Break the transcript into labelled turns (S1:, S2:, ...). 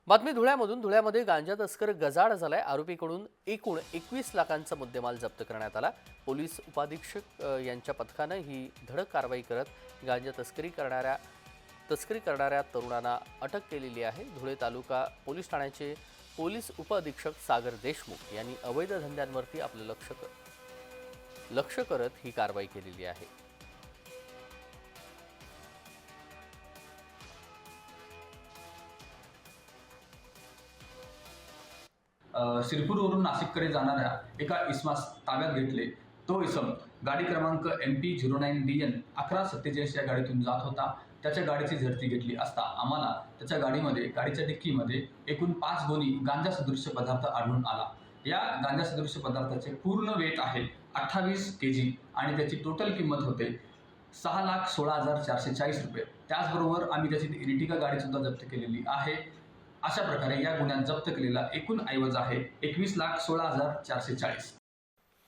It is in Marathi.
S1: बातमी धुळ्यामध्ये गांजा तस्कर गजाआड झालाय। आरोपीकडून एकूण 21 लाखांचा मुद्देमाल जप्त करण्यात आला। पोलीस उपाधीक्षक यांच्या पथकानं ही धडक कारवाई करत गांजा तस्करी करणाऱ्या तरुणांना अटक केलेली आहे। धुळे तालुका पोलीस ठाण्याचे पोलीस उपअधीक्षक सागर देशमुख यांनी अवैध धंद्यांवरती आपलं लक्ष करत ही कारवाई केलेली आहे।
S2: शिरपूरवरून नाशिककडे जाणाऱ्या एका इसमास ताब्यात घेतले। तो इसम गाडी क्रमांक MP09DN 1147 या गाडीतून जात होता। त्याच्या गाडीची झडती घेतली असता आम्हाला त्याच्या गाडीच्या डिक्कीमध्ये एकूण 5 गोणी गांजा सदृश्य पदार्थ आढळून आला। या गांजा सदृश्य पदार्थाचे पूर्ण वेट आहे 28 kg आणि त्याची टोटल किंमत होते 6,16,440 रुपये। त्याचबरोबर आम्ही त्याची इर्टिगा गाडी सुद्धा जप्त केलेली आहे। अशा प्रकारे या गुन्ह्यात जप्त केलेला एकूण ऐवज आहे 21,16,440।